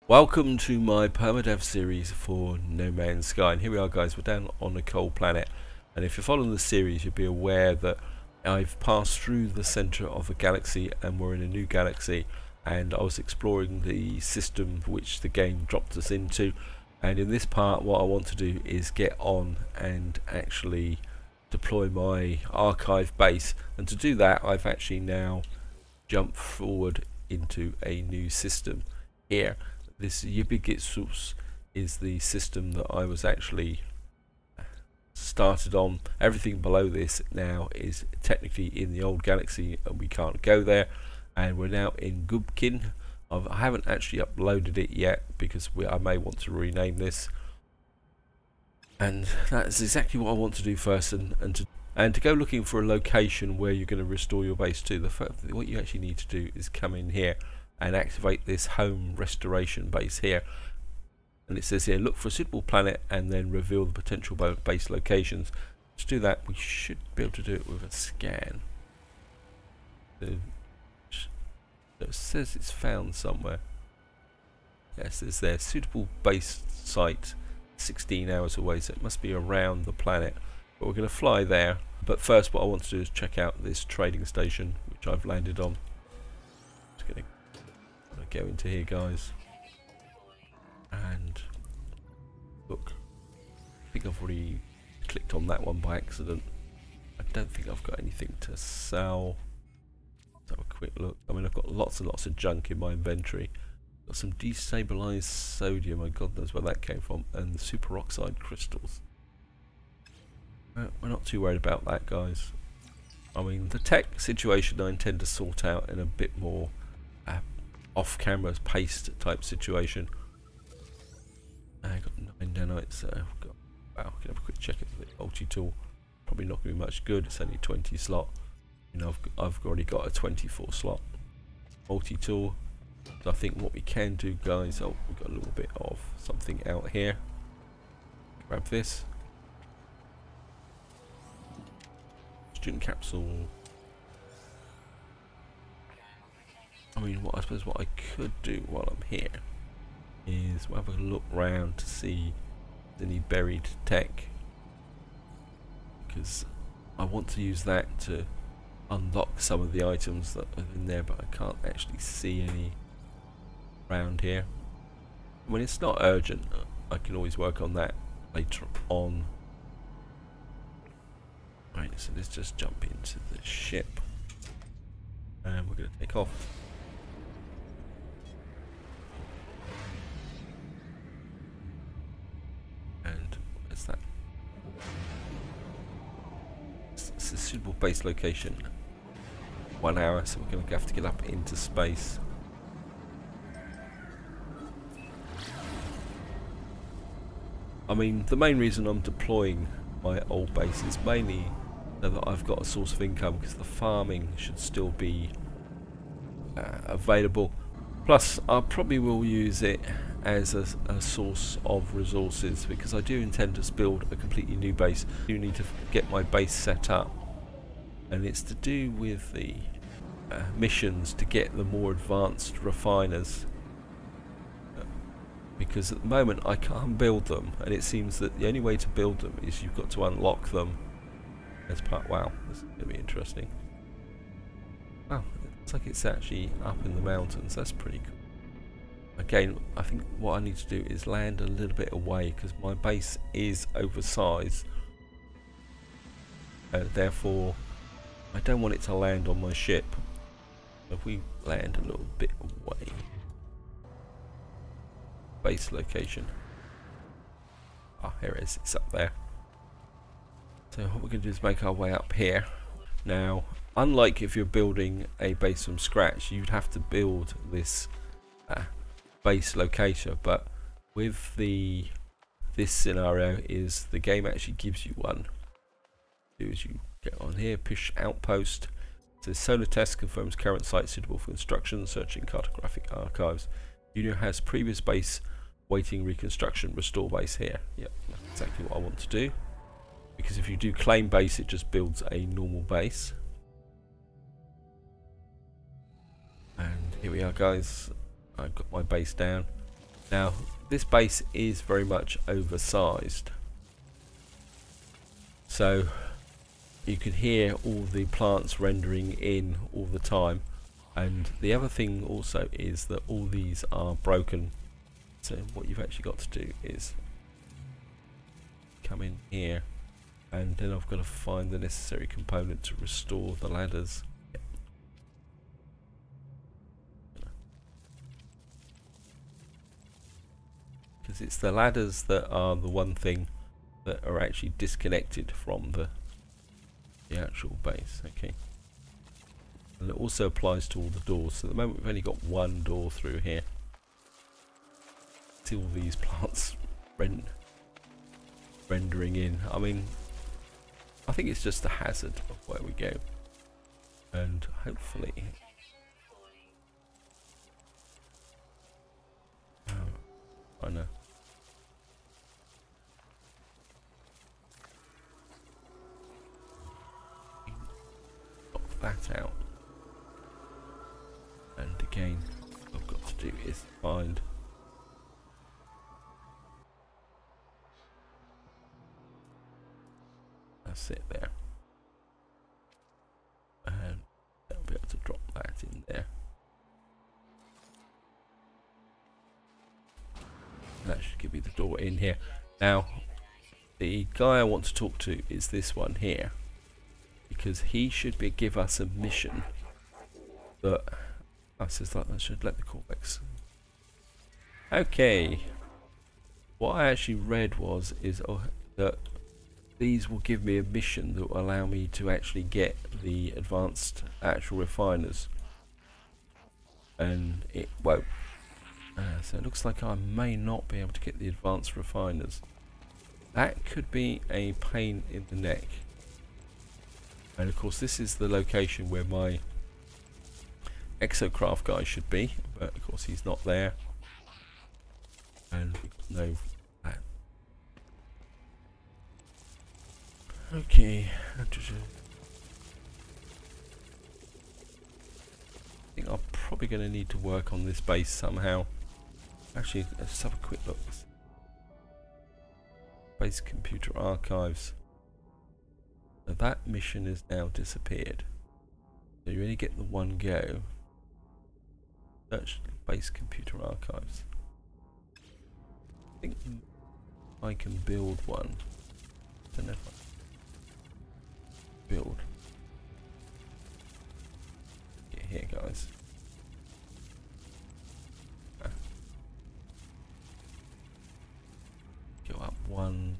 Welcome to my Permadeath series for No Man's Sky, and here we are guys, we're down on a cold planet, and if you're following the series you'll be aware that I've passed through the centre of a galaxy and we're in a new galaxy, and I was exploring the system which the game dropped us into, and in this part what I want to do is get on and actually deploy my archive base, and to do that I've actually now jumped forward into a new system here. This Yibigitsus is the system that I was actually started on. Everything below this now is technically in the old galaxy and we can't go there, and we're now in Gubkin. I haven't actually uploaded it yet because I may want to rename this, and that's exactly what I want to do first, and to go looking for a location where you're going to restore your base to. What you actually need to do is come in here and activate this home restoration base here, and it says here look for a suitable planet and then reveal the potential base locations. To do that we should be able to do it with a scan. So it says it's found somewhere. Yes, it's there, suitable base site 16 hours away, so it must be around the planet, but we're going to fly there. But first what I want to do is check out this trading station which I've landed on. Just going to go into here guys and look. I think I've already clicked on that one by accident. I don't think I've got anything to sell. Let's have a quick look. I mean, I've got lots and lots of junk in my inventory. Got some destabilized sodium, my god knows where that came from, and superoxide crystals. We're not too worried about that guys. I mean, the tech situation I intend to sort out in a bit more off-camera paced type situation. I got 9 nanites, so wow, I can have a quick check at the multi-tool. Probably not going to be much good, it's only 20 slot. You know, I've already got a 24 slot multi-tool. So I think what we can do guys, oh, we've got a little bit of something out here. Grab this. Student capsule. I mean, I suppose what I could do while I'm here is we'll have a look round to see if there's any buried tech, because I want to use that to unlock some of the items that are in there, but I can't actually see any around here. When it's not urgent, I can always work on that later on. Right, so let's just jump into the ship and we're going to take off. That it's a suitable base location. 1 hour, so we're going to have to get up into space. I mean, the main reason I'm deploying my old base is mainly so that I've got a source of income, because the farming should still be available. Plus I probably will use it as a source of resources, because I do intend to build a completely new base. I do need to get my base set up, and it's to do with the missions to get the more advanced refiners, because at the moment I can't build them, and it seems that the only way to build them is you've got to unlock them as part. Wow, this is going to be interesting. Wow, it looks like it's actually up in the mountains. That's pretty cool. Again, I think what I need to do is land a little bit away, because my base is oversized, and therefore I don't want it to land on my ship. If we land a little bit away, base location, here it is, it's up there. So what we're going to do is make our way up here. Now, unlike if you're building a base from scratch, you'd have to build this base locator, but with this scenario is the game actually gives you one. Do is you get on here, push outpost. It says solar test confirms current site suitable for construction, searching cartographic archives. Unit has previous base waiting reconstruction, restore base here. Yep, that's exactly what I want to do, because if you do claim base it just builds a normal base. And here we are guys, I've got my base down. Now this base is very much oversized, so you can hear all the plants rendering in all the time. And the other thing also is that all these are broken, so what you've actually got to do is come in here, and then I've got to find the necessary component to restore the ladders. Because it's the ladders that are the one thing that are actually disconnected from the actual base. Okay, and it also applies to all the doors. So at the moment we've only got one door through here. See all these plants rendering in. I mean, I think it's just a hazard of where we go, and hopefully I know. Knock that out. And again, what I've got to do is find it there, and I'll be able to drop that in there. That should give me the door in here. Now the guy I want to talk to is this one here, because he should give us a mission that I should let the callbacks. Okay, what I actually read is that these will give me a mission that will allow me to actually get the advanced actual refiners, and it won't. So it looks like I may not be able to get the advanced refiners. That could be a pain in the neck. And of course this is the location where my exocraft guy should be, but of course he's not there. And no. Okay. I think I'm probably going to need to work on this base somehow. Actually, let's have a quick look. Base computer archives. So that mission has now disappeared. So you only get the one go. Search base computer archives. I think I can build one. I don't know if I can build. Get here, guys. Go up one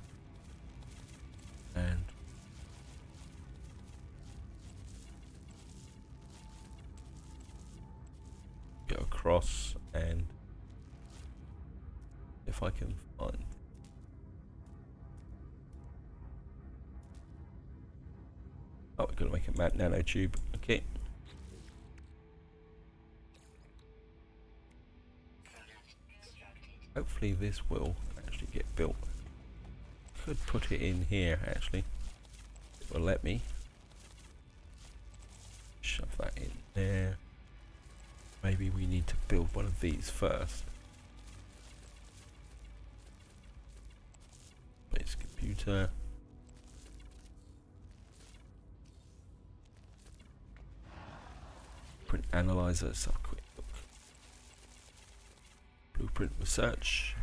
and go across, and if I can find we're going to make a nanotube. Okay. Hopefully this will actually get built. Could put it in here actually. It will let me. Shove that in there. Maybe we need to build one of these first. Base computer. Print analyzer. Let's have a quick look. Blueprint research.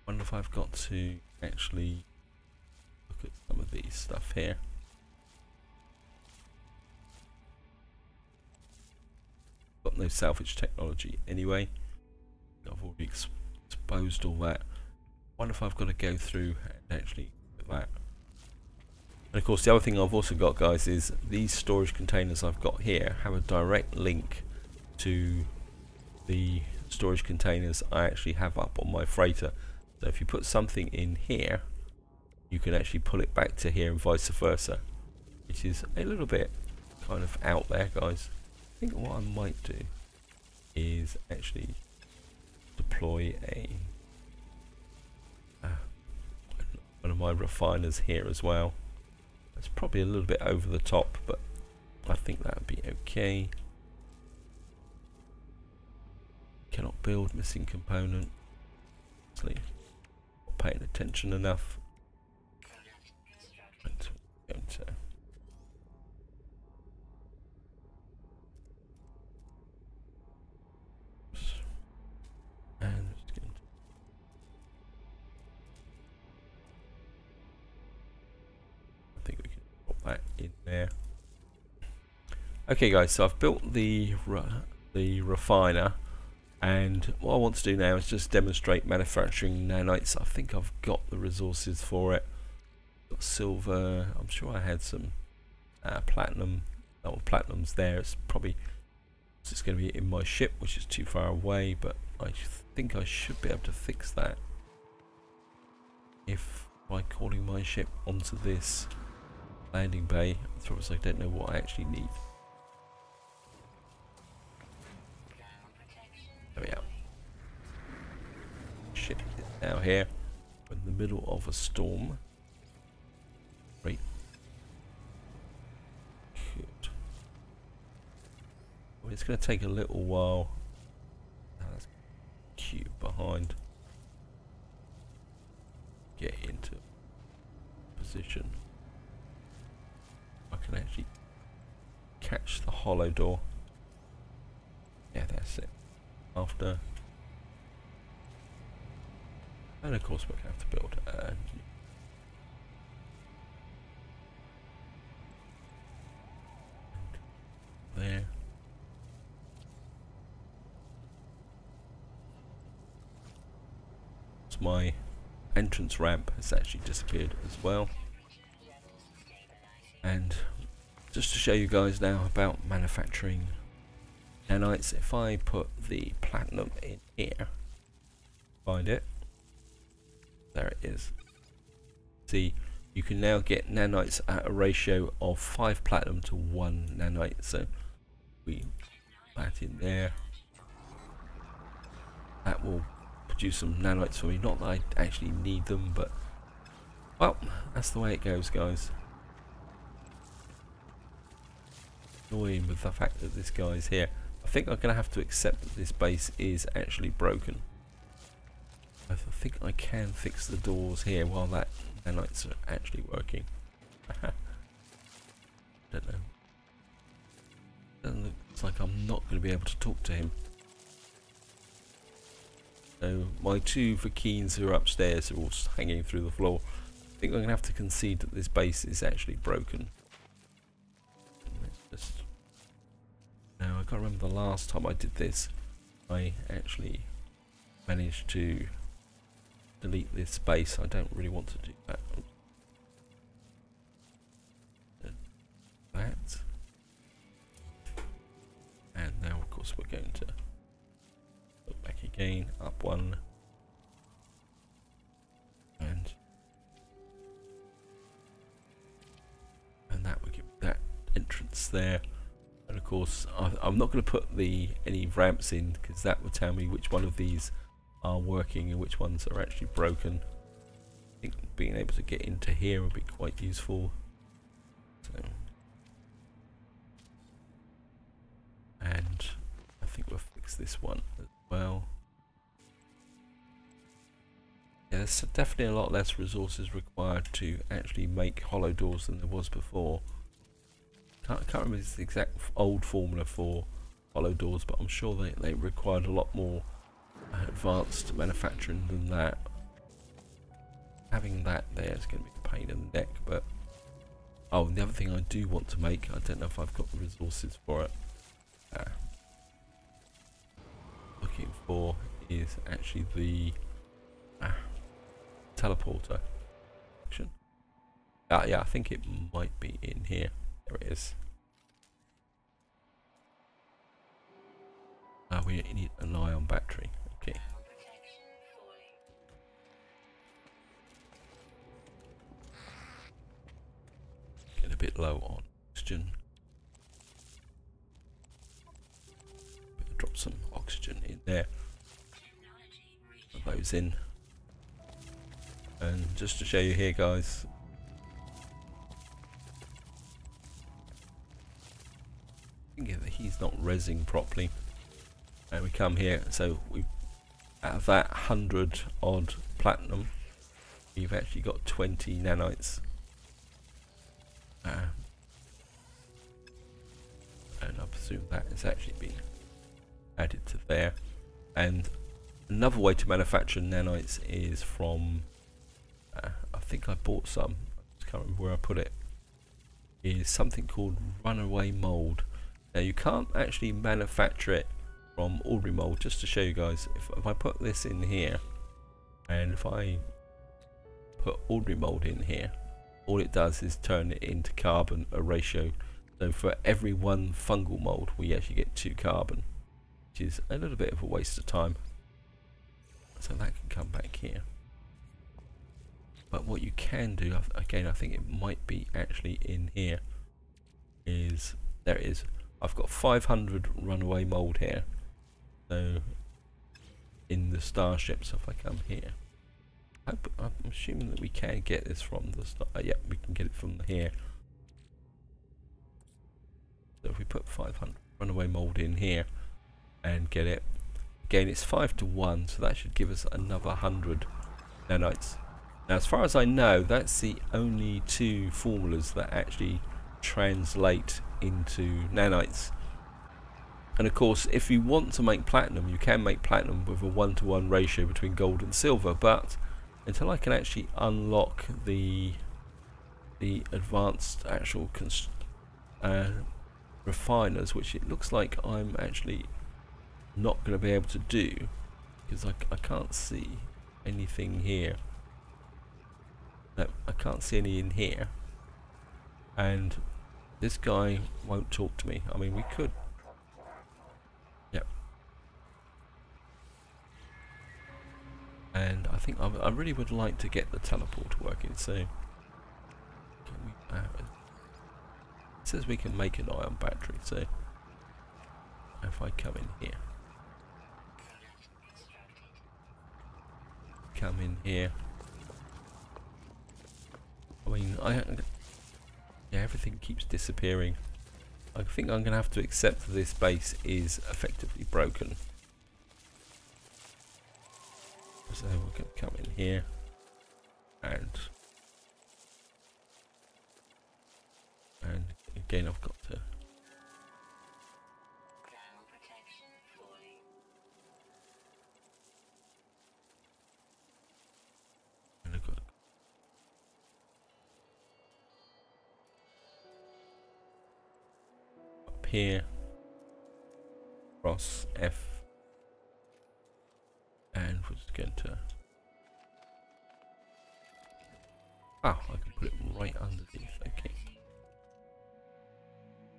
Wonder if I've got to actually look at some of these stuff here. Got no salvage technology anyway. I've already exposed all that. Wonder if I've got to go through and actually look at that. And of course the other thing I've also got, guys, is these storage containers I've got here have a direct link to the storage containers I actually have up on my freighter. So if you put something in here, you can actually pull it back to here and vice versa, which is a little bit kind of out there, guys. I think what I might do is actually deploy one of my refiners here as well. It's probably a little bit over the top, but I think that would be okay. Cannot build, missing component. Not paying attention enough. Right, going to and just going to I think we can put that in there. Okay guys, so I've built the refiner, and what I want to do now is just demonstrate manufacturing nanites. I think I've got the resources for it. Got silver, I'm sure I had some platinum. Oh, platinum's there. It's probably just going to be in my ship, which is too far away, but I think I should be able to fix that if by calling my ship onto this landing bay. The trouble is I don't know what I actually need. There we are. Ship is now here. We're in the middle of a storm. Right. Good. Well, it's going to take a little while. That's cube behind. Get into position. I can actually catch the hollow door. Yeah, that's it. After, and of course we're going to have to build there. So my entrance ramp has actually disappeared as well. And just to show you guys now about manufacturing nanites, if I put the platinum in here, find it, there it is. See, you can now get nanites at a ratio of 5 platinum to 1 nanite. So we put that in there. That will produce some nanites for me. Not that I actually need them, but well, that's the way it goes, guys. Annoying with the fact that this guy's here. I think I'm going to have to accept that this base is actually broken. I think I can fix the doors here while that nanites are actually working. Don't know. Looks like I'm not going to be able to talk to him. So my 2 Vakines who are upstairs are all hanging through the floor. I think I'm going to have to concede that this base is actually broken. Let's just... Now I can't remember the last time I did this. I actually managed to delete this base. I don't really want to do that. And now of course we're going to look back again, up 1, and that will give that entrance there. And of course I'm not going to put any ramps in, because that would tell me which one of these are working and which ones are actually broken. I think being able to get into here would be quite useful. So, and I think we'll fix this one as well. Yeah, there's definitely a lot less resources required to actually make hollow doors than there was before. I can't remember the exact old formula for hollow doors, but I'm sure they required a lot more advanced manufacturing than that. Having that there is going to be a pain in the neck. But oh, and the other thing I do want to make, I don't know if I've got the resources for it. Looking for is actually the teleporter action. Yeah, I think it might be in here. There it is. We need an ion battery. Okay. Get a bit low on oxygen. Drop some oxygen in there. Put those in. And just to show you here, guys. I think he's not rezzing properly. and we come here. So we, out of that 100 odd platinum, we've actually got 20 nanites. And I presume that has actually been added to there. And another way to manufacture nanites is from, I think I bought some, I can't remember where I put it, is something called runaway mold. Now you can't actually manufacture it from ordinary mold. Just to show you guys, if I put this in here, and if I put ordinary mold in here, all it does is turn it into carbon, a ratio. So for every one fungal mold, we actually get 2 carbon, which is a little bit of a waste of time. So that can come back here. But what you can do, again, I think it might be actually in here, is, there it is. I've got 500 runaway mold here. So in the starship, so if I come here, I'm assuming that we can get this from the star. Yeah, we can get it from here. So if we put 500 runaway mold in here and get it, again it's 5 to 1, so that should give us another 100 nanites. Now as far as I know, that's the only 2 formulas that actually translate into nanites. And of course, if you want to make platinum, you can make platinum with a 1-to-1 ratio between gold and silver, but until I can actually unlock the advanced actual refiners, which it looks like I'm actually not going to be able to do, because I can't see anything here. No, I can't see any in here, and this guy won't talk to me. I mean, we could, yep. And I think I really would like to get the teleport working. So can we, it says we can make an ion battery, so if I come in here, I mean, yeah, everything keeps disappearing. I think I'm going to have to accept that this base is effectively broken. So we're going to come in here and again I've got to up here, cross F, and we're just going to, I can put it right underneath. Okay,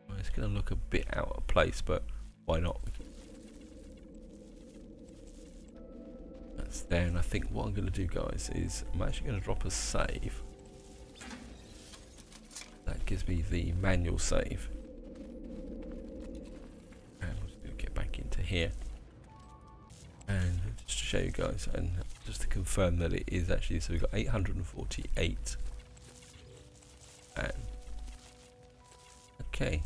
well, it's going to look a bit out of place, but why not? That's there, and I think what I'm going to do, guys, is I'm actually going to drop a save. That gives me the manual save, and I'm just going to get back into here. And just to show you guys, and just to confirm that it is actually, so we've got 848, and okay,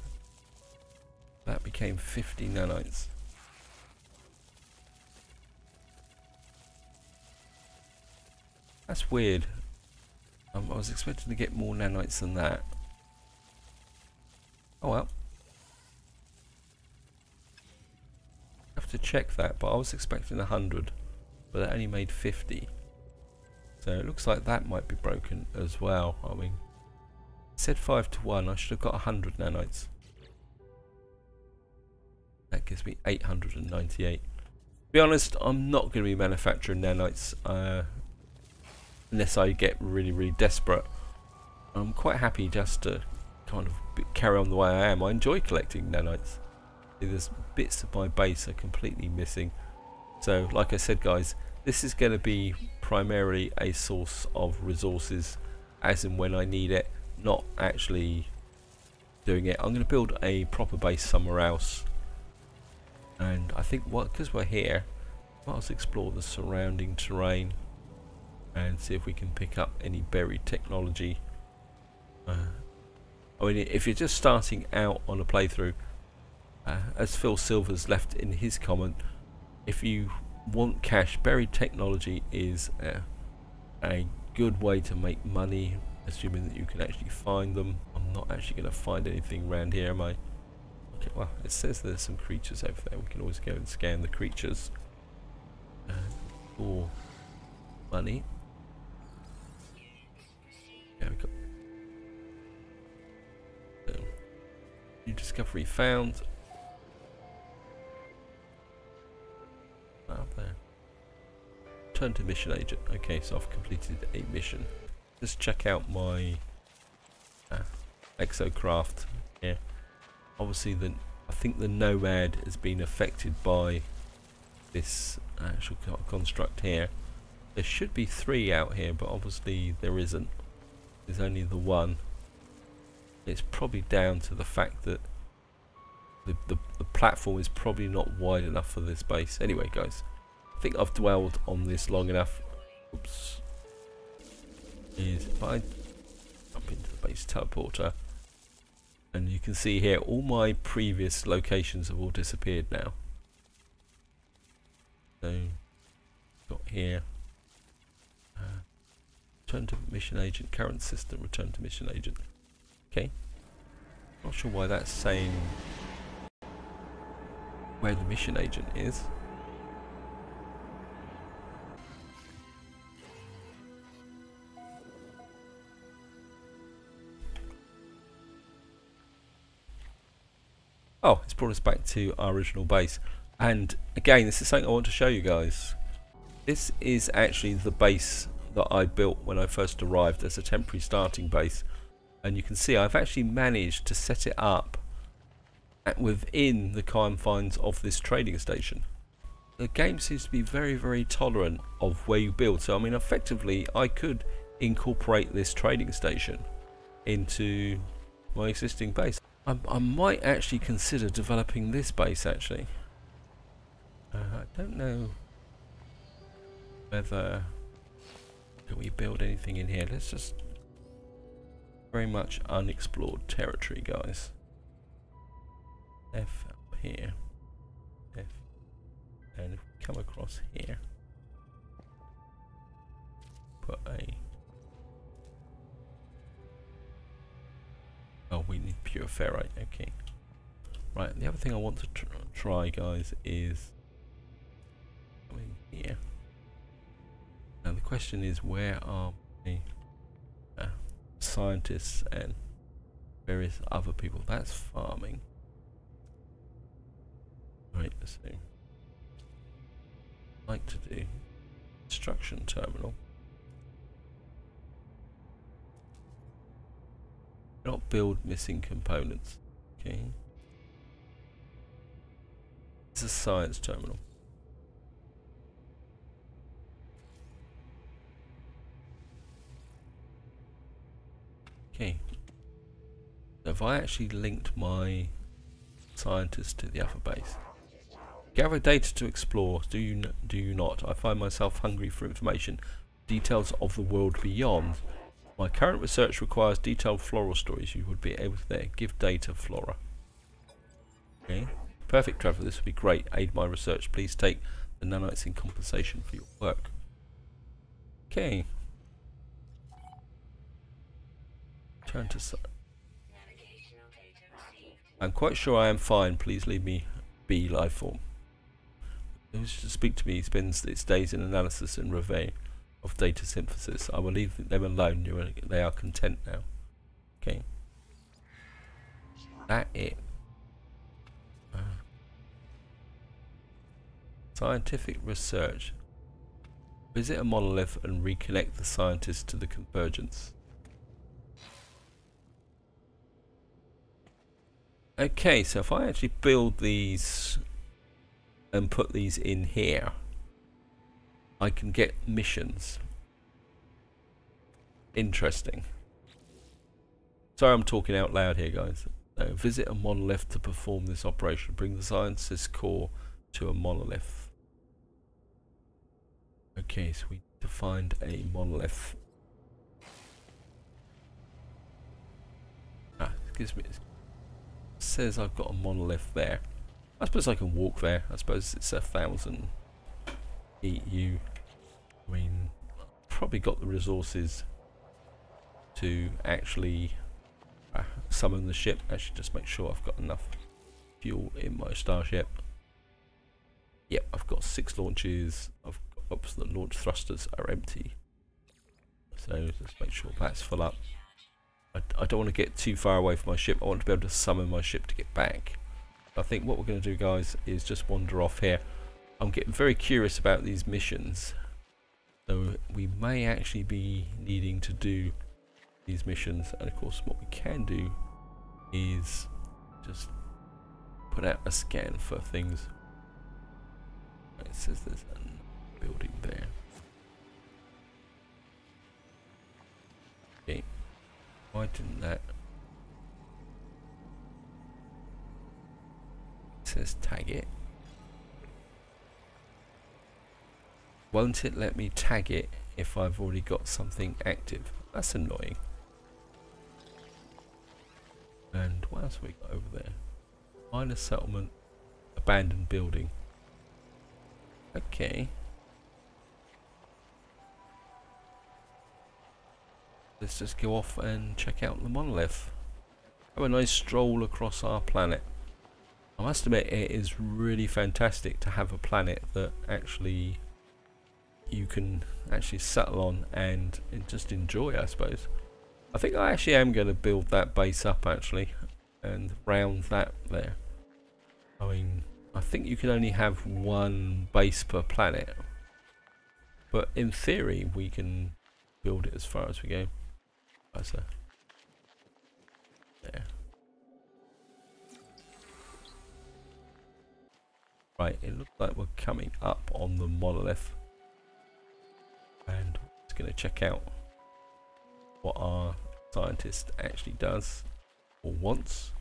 that became 50 nanites. That's weird. I was expecting to get more nanites than that. Oh well. Have to check that, but I was expecting 100, but that only made 50. So it looks like that might be broken as well. I mean, it said 5 to 1. I should have got 100 nanites. That gives me 898. To be honest, I'm not going to be manufacturing nanites unless I get really desperate. I'm quite happy just to kind of carry on the way I am. I enjoy collecting nanites. There's bits of my base are completely missing. So like I said, guys, this is going to be primarily a source of resources as and when I need it, not actually doing it. I'm going to build a proper base somewhere else, and I think because we're here, let's explore the surrounding terrain and see if we can pick up any buried technology. I mean, if you're just starting out on a playthrough, as Phil Silver's left in his comment, if you want cash, buried technology is a good way to make money, assuming that you can actually find them. I'm not actually going to find anything around here, am I? Okay, well, it says there's some creatures over there. We can always go and scan the creatures for money. Yeah, we got new discovery found. Up there. Turn to mission agent. Okay, so I've completed a mission. Let's check out my exocraft here. Obviously, I think the Nomad has been affected by this actual construct here. There should be 3 out here, but obviously there isn't. There's only the one. It's probably down to the fact that the platform is probably not wide enough for this base. Anyway, guys, I think I've dwelled on this long enough. Oops. If I jump into the base teleporter, and you can see here all my previous locations have all disappeared now. So, got here. Return to mission agent, current system, return to mission agent. Okay. Not sure why that's saying where the mission agent is. Oh, it's brought us back to our original base. And again, this is something I want to show you guys. This is actually the base that I built when I first arrived as a temporary starting base. And you can see I've actually managed to set it up within the confines of this trading station. The game seems to be very, very tolerant of where you build. So I mean, effectively I could incorporate this trading station into my existing base. I might actually consider developing this base actually. I don't know whether can we build anything in here. Let's just very much unexplored territory, guys. F up here. F. And if we come across here, put a. Oh, we need pure ferrite. Okay. Right. The other thing I want to try, guys, is coming here. Now the question is, where are my scientists and various other people? That's farming. Right, so I'd like to do construction terminal. Not build missing components. Okay. It's a science terminal. Okay. So if I actually linked my scientists to the other base. Gather data to explore. Do you not? I find myself hungry for information. Details of the world beyond. My current research requires detailed floral stories. You would be able to there. Give data flora. Okay. Perfect, Trevor. This would be great. Aid my research. Please take the nanites in compensation for your work. Okay. Turn to site. I'm quite sure I am fine. Please leave me be, life form. Those who speak to me spends its days in analysis and review of data synthesis. I will leave them alone. They are content now. Okay. That it. Scientific research. Visit a monolith and reconnect the scientists to the convergence. Okay, so if I actually build these and put these in here, I can get missions. Interesting. Sorry, I'm talking out loud here, guys. Visit a monolith to perform this operation. Bring the scientist core to a monolith. Okay, so we need to find a monolith. Ah, excuse me. It says I've got a monolith there. I suppose I can walk there. I suppose it's 1,000 EU. I mean, probably got the resources to actually summon the ship. Actually, just make sure I've got enough fuel in my starship. Yep, I've got 6 launches. I've got, oops, the launch thrusters are empty. So just make sure that's full up. I don't want to get too far away from my ship. I want to be able to summon my ship to get back. I think what we're going to do, guys, is just wander off here. I'm getting very curious about these missions. So we may actually be needing to do these missions. And of course, what we can do is just put out a scan for things. It says there's a building there. Okay. Why didn't that? It says tag it. Won't it let me tag it if I've already got something active? That's annoying. And what else have we got over there? Minor settlement, abandoned building. Okay. Let's just go off and check out the monolith. Have a nice stroll across our planet. I must admit, it is really fantastic to have a planet that actually you can actually settle on and just enjoy, I suppose. I think I actually am going to build that base up actually and round that there. I mean, I think you can only have 1 base per planet, but in theory we can build it as far as we go. So there. Right, it looks like we're coming up on the monolith, and we're just going to check out what our scientist actually does or wants.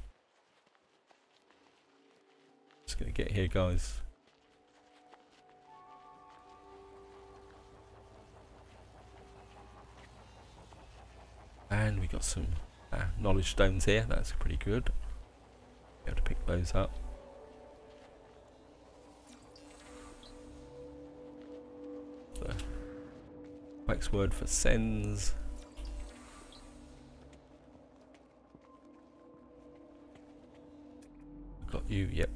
Just going to get here, guys. And we got some knowledge stones here. That's pretty good. Be able to pick those up. So, wax word for sends. Got you. Yep.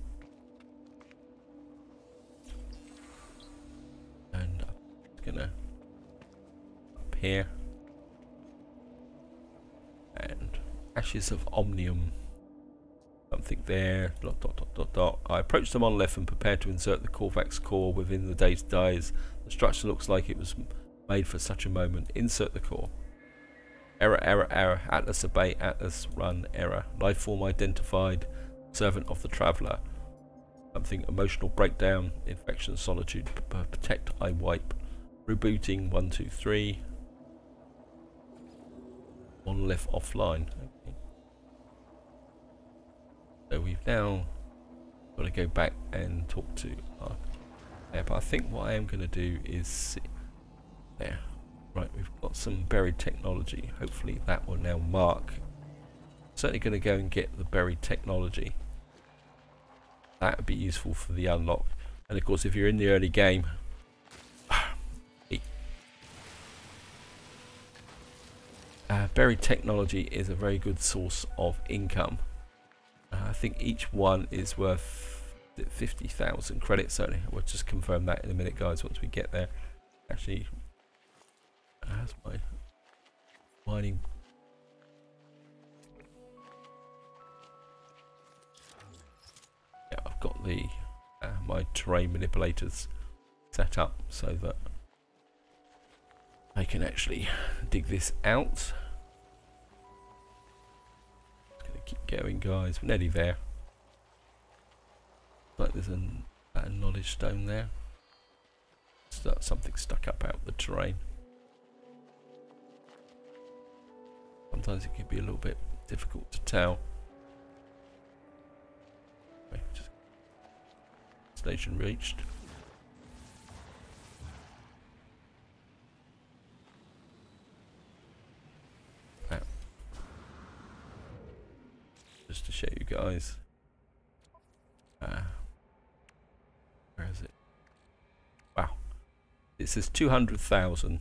And I'm gonna up here. And ashes of omnium, something there, dot dot dot dot dot. I approached the monolith and prepared to insert the Corvax core within the data dies. The structure looks like it was made for such a moment. Insert the core. Error, error, error. Atlas obey, Atlas run, error. Life form identified. Servant of the traveller. Something emotional breakdown. Infection, solitude. Protect, I wipe. Rebooting 1 2 3. Monolith offline. Okay. So we've now got to go back and talk to our but I think what I am going to do is sit there. Right, we've got some buried technology. Hopefully that will now mark. Certainly going to go and get the buried technology. That would be useful for the unlock. And of course, if you're in the early game, buried technology is a very good source of income. I think each one is worth 50,000 credits. Certainly, we'll just confirm that in a minute, guys. Once we get there, actually, as my mining. Yeah, I've got the my terrain manipulators set up so that I can actually dig this out. Keep going, guys. We're nearly there. Like there's a knowledge stone there. Something stuck up out the terrain. Sometimes it can be a little bit difficult to tell. Okay, just station reached. Just to show you guys it says 200,000.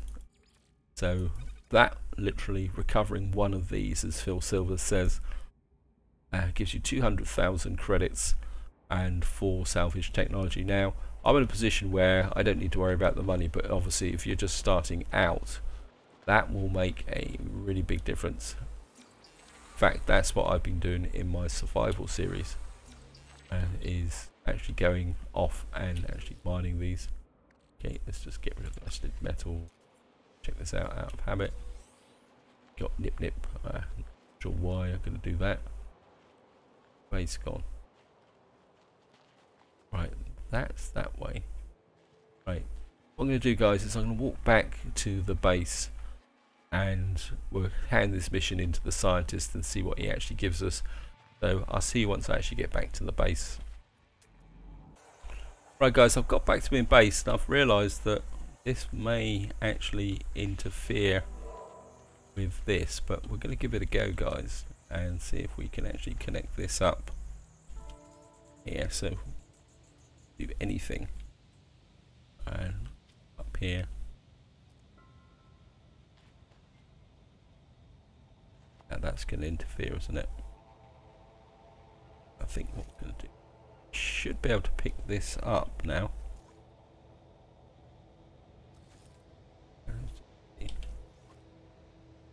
So that literally recovering one of these, as Phil Silver says, gives you 200,000 credits and 4 salvage technology. Now I'm in a position where I don't need to worry about the money, but obviously if you're just starting out, that will make a really big difference. In fact, that's what I've been doing in my survival series, and is actually going off and actually mining these. Okay, let's just get rid of the rusted metal. Check this out of habit. Got nip nip. Not sure why I'm going to do that. Base gone. Right, that's that way. Right, what I'm going to do, guys, is I'm going to walk back to the base and we'll hand this mission into the scientist and see what he actually gives us. So I'll see you once I actually get back to the base. Right, guys, I've got back to being base and I've realised that this may actually interfere with this, but we're going to give it a go, guys, and see if we can actually connect this up here. So do anything, and up here. Now that's going to interfere, isn't it? I think what we're going to do, should be able to pick this up now.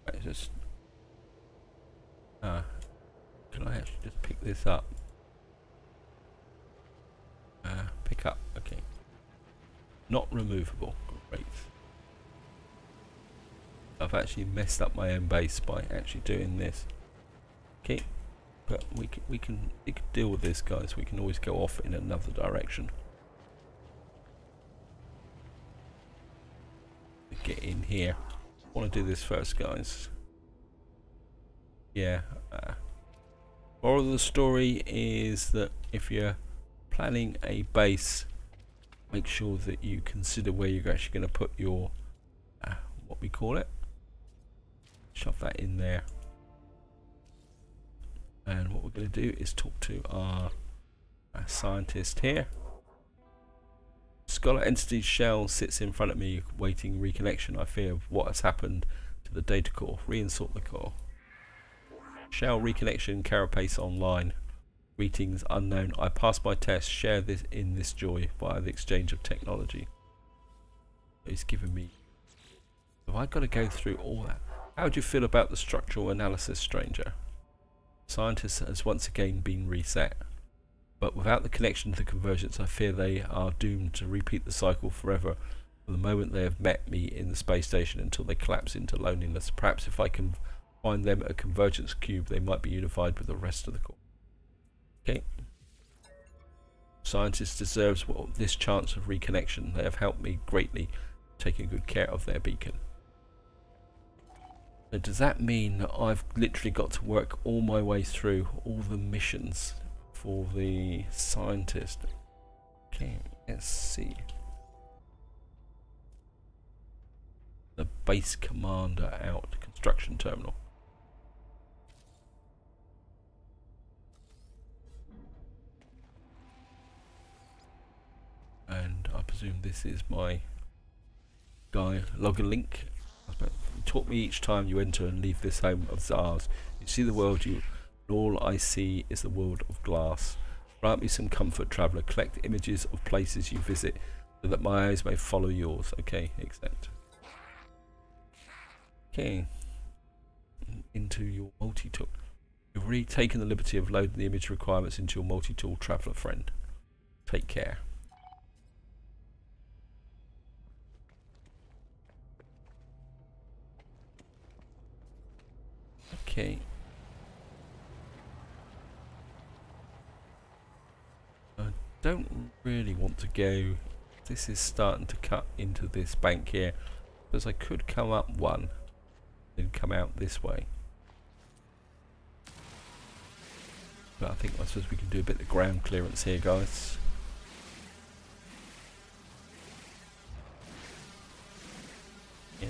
Right, just can I actually just pick this up? Pick up, okay. Not removable, great. I've actually messed up my own base by actually doing this. Okay, but we can deal with this, guys. We can always go off in another direction. Get in here. I want to do this first, guys. Yeah. Moral of the story is that if you're planning a base, make sure that you consider where you're actually going to put your what we call it. Shove that in there. And what we're going to do is talk to our scientist here. Scholar entity shell sits in front of me waiting reconnection. I fear what has happened to the data core. Reinsert the core. Shell reconnection carapace online. Greetings unknown. I passed my test. Share this in this joy via the exchange of technology. He's giving me. Have I got to go through all that? How do you feel about the structural analysis, stranger? Scientist has once again been reset. But without the connection to the convergence, I fear they are doomed to repeat the cycle forever from the moment they have met me in the space station until they collapse into loneliness. Perhaps if I can find them a convergence cube, they might be unified with the rest of the core. Okay. Scientist deserves this chance of reconnection. They have helped me greatly, taking good care of their beacon. So does that mean that I've literally got to work all my way through all the missions for the scientist? Okay, let's see. The base commander out. Construction terminal. And I presume this is my guy, login link. Taught me each time you enter and leave this home of ours. You see the world and all I see is the world of glass. Grant me some comfort, traveller. Collect images of places you visit so that my eyes may follow yours. Okay, accept. Okay. Into your multi-tool. You've already taken the liberty of loading the image requirements into your multi-tool, traveller friend. Take care. Okay. I don't really want to go. This is starting to cut into this bank here, because I could come up one and come out this way. But I think I suppose we can do a bit of ground clearance here, guys. Yeah.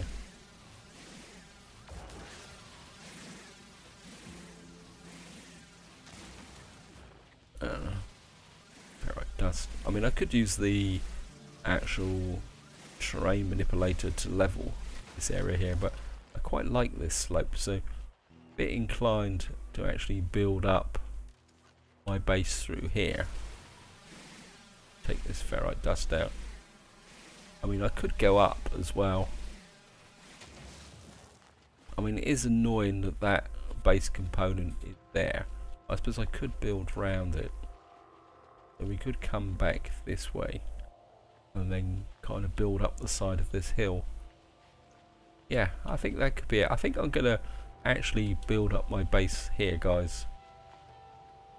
Ferrite dust. I mean, I could use the actual terrain manipulator to level this area here, but I quite like this slope, so a bit inclined to actually build up my base through here. Take this ferrite dust out. I mean, I could go up as well. I mean, it is annoying that that base component is there. I suppose I could build round it. So we could come back this way and then kind of build up the side of this hill. Yeah, I think that could be it. I think I'm going to actually build up my base here, guys.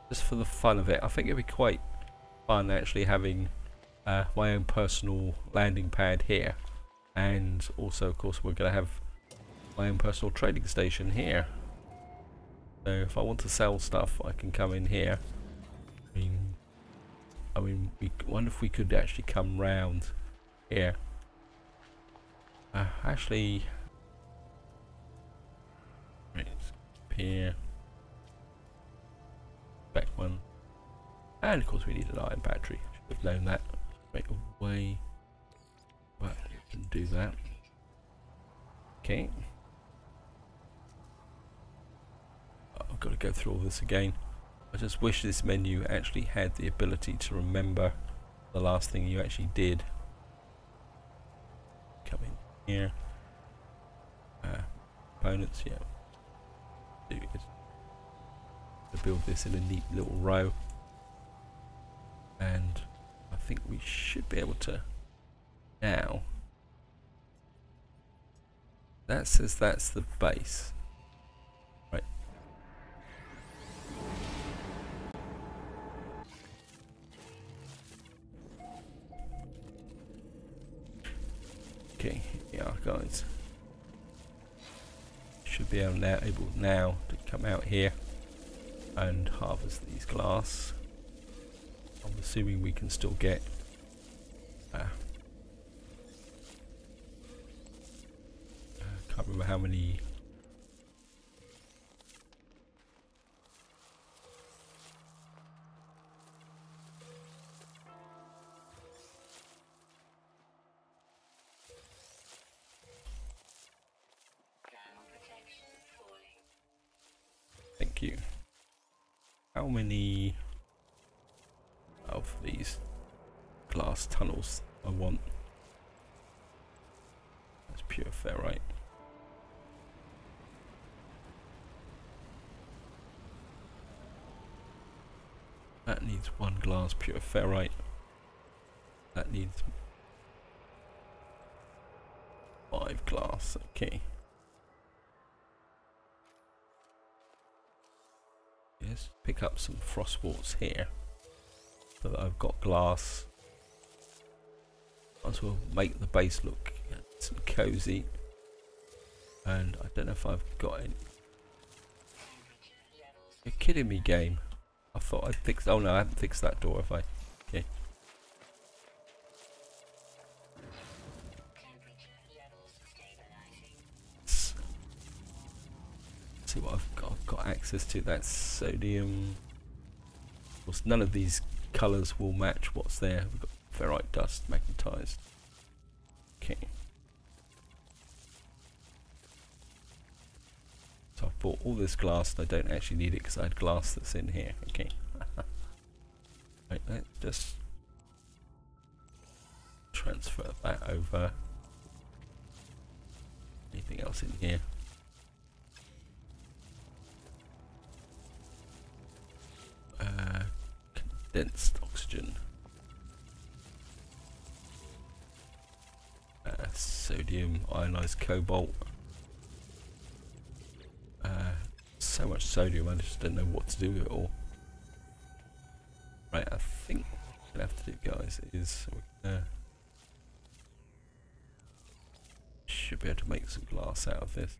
Just for the fun of it. I think it'd be quite fun actually having my own personal landing pad here. And also, of course, we're going to have my own personal trading station here. So if I want to sell stuff, I can come in here. I mean, we wonder if we could actually come round here. Actually, right, here, back one, and of course we need an iron battery. Should have known that. Make a way, but we can do that. Okay. I've got to go through all this again. I just wish this menu actually had the ability to remember the last thing you actually did. Come in here. Components, yeah. Do it. To build this in a neat little row. And I think we should be able to now. That says that's the base. Right. Okay, here we are, guys. Should be able now to come out here and harvest these glass. I'm assuming we can still get can't remember how many. Thank you. How many of these glass tunnels I want? That's pure ferrite. That needs one glass pure ferrite. That needs 5 glass. Okay. Yes, pick up some frost warts here so that I've got glass. Might as well make the base look some cozy. And I don't know if I've got any. You're kidding me, game. I thought I'd fixed. Oh no, I haven't fixed that door, have I? Okay. Let's see what I've got. I've got access to that sodium. Of course, none of these colours will match what's there. We've got ferrite dust magnetised. Okay. So I've bought all this glass and I don't actually need it because I had glass that's in here. Okay. Right, let's just transfer that over. Anything else in here? Condensed oxygen. Sodium, ionized cobalt. So much sodium, I just don't know what to do with it all. Right, I think what we're going to have to do, guys, is we're gonna should be able to make some glass out of this.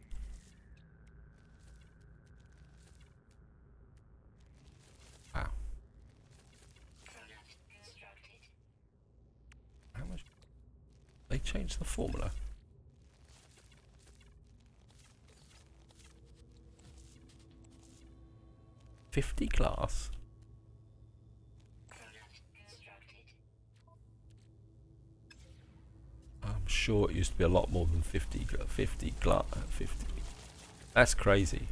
Wow. How much? They changed the formula. 50 glass. I'm sure it used to be a lot more than 50. That's crazy.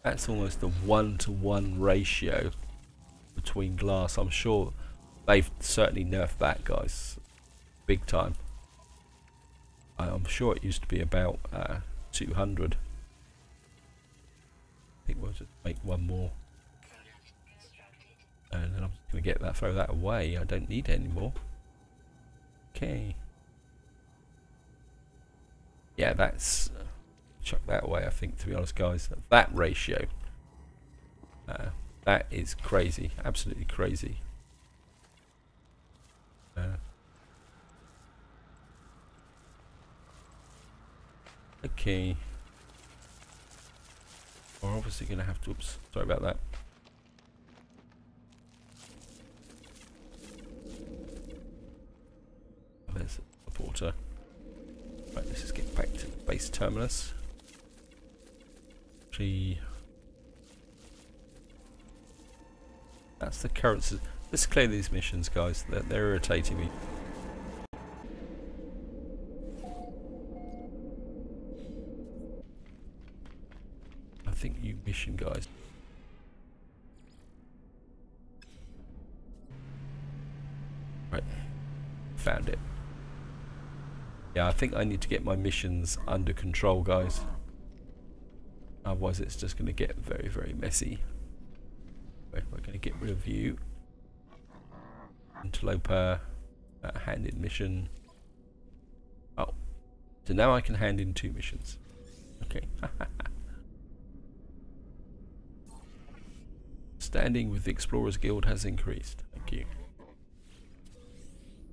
That's almost a 1-to-1 ratio between glass. I'm sure they've certainly nerfed that, guys, big time. I'm sure it used to be about 200. I think we'll just make one more, and then I'm just going to throw that away. I don't need it anymore. Okay. Yeah, that's chuck that away, I think, to be honest, guys. That ratio, that is crazy, absolutely crazy. Okay, we're obviously going to have to, oops, sorry about that. Oh, there's a porter. Right, let's just get back to the base terminus. That's the current. Let's clear these missions, guys. They're irritating me. I think you mission, guys. Right, found it. Yeah, I think I need to get my missions under control, guys. Otherwise it's just going to get very, very messy. Right, we're going to get rid of you. Interloper, hand in mission. Oh, so now I can hand in 2 missions. Okay. Standing with the Explorers Guild has increased. Thank you.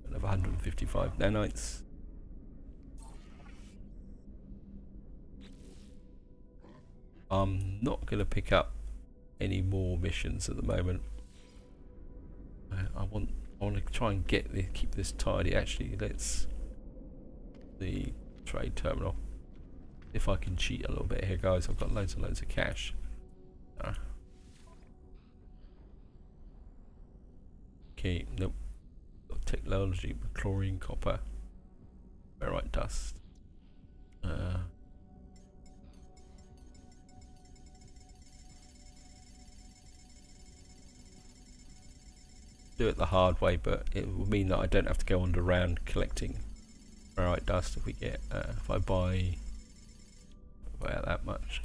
Another 155 nanites. I'm not going to pick up any more missions at the moment. I want to try and keep this tidy. Actually, let's the trade terminal. If I can cheat a little bit here, guys. I've got loads and loads of cash. Okay, nope. Got technology, chlorine, copper, ferrite dust. Do it the hard way, but it will mean that I don't have to go around collecting ferrite dust if we get if I buy that much.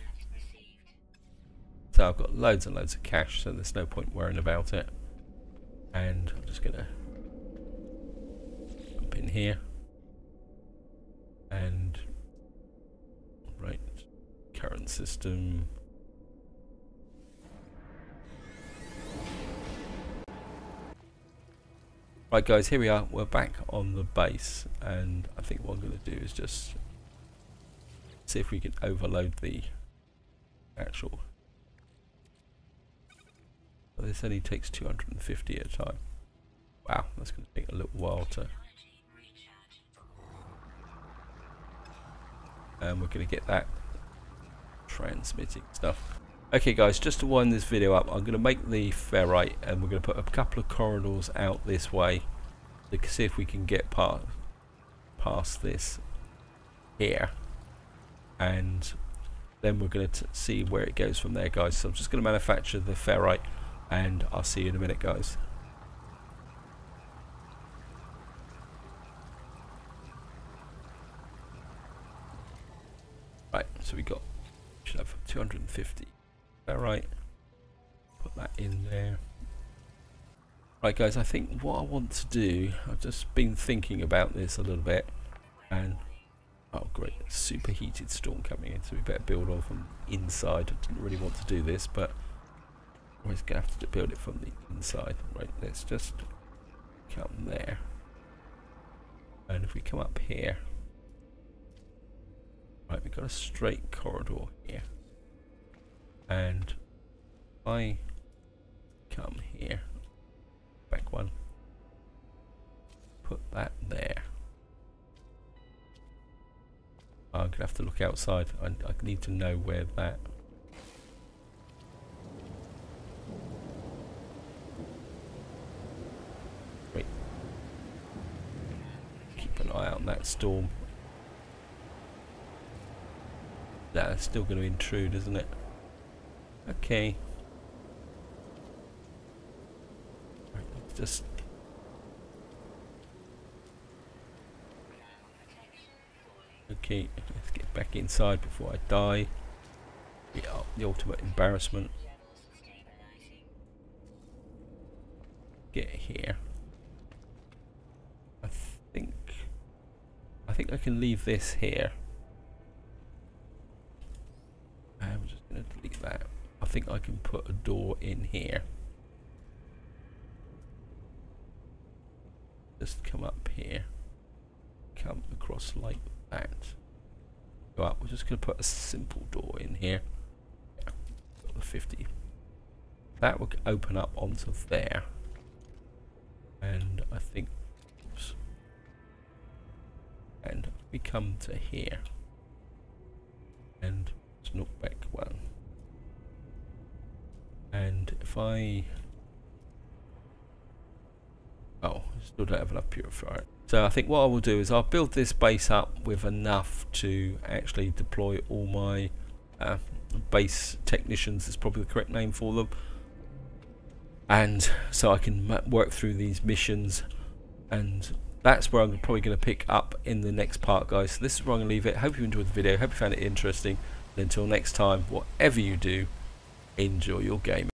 So I've got loads and loads of cash, so there's no point worrying about it. And I'm just gonna jump in here and right, current system. Right, guys, here we are. We're back on the base, and I think what I'm going to do is just see if we can overload the actual. Well, this only takes 250 at a time. Wow, that's going to take a little while to. And we're going to get that transmitting stuff. Okay, guys, just to wind this video up, I'm going to make the ferrite, and we're going to put a couple of corridors out this way to see if we can get past this here, and then we're going to see where it goes from there, guys. So I'm just going to manufacture the ferrite, and I'll see you in a minute, guys. Right, so we should have 250. Alright, put that in there. Right, guys, I think what I want to do, I've just been thinking about this a little bit, and oh great, superheated storm coming in, so we better build on from inside. I didn't really want to do this, but we're always going to have to build it from the inside. Right, let's just come there, and if we come up here, right, we've got a straight corridor here. And I come here, back one, put that there. I'm going to have to look outside. I need to know where that. want that storm. That's still going to intrude, isn't it? Okay. Right, let's just okay, let's get back inside before I die. Yeah, the ultimate embarrassment. Get here. I think I can leave this here. I'm just going to delete that. I think I can put a door in here. Just come up here. Come across like that. Go up. We're just going to put a simple door in here. Yeah, got the 50. That will open up onto there. And I think, oops, and we come to here, and let's knock back one. And if I, oh, I still don't have enough purifier. So I think what I will do is I'll build this base up with enough to actually deploy all my base technicians, is probably the correct name for them. And so I can work through these missions, and that's where I'm probably going to pick up in the next part, guys. So this is where I'm going to leave it. Hope you enjoyed the video, hope you found it interesting, and until next time, whatever you do, enjoy your game.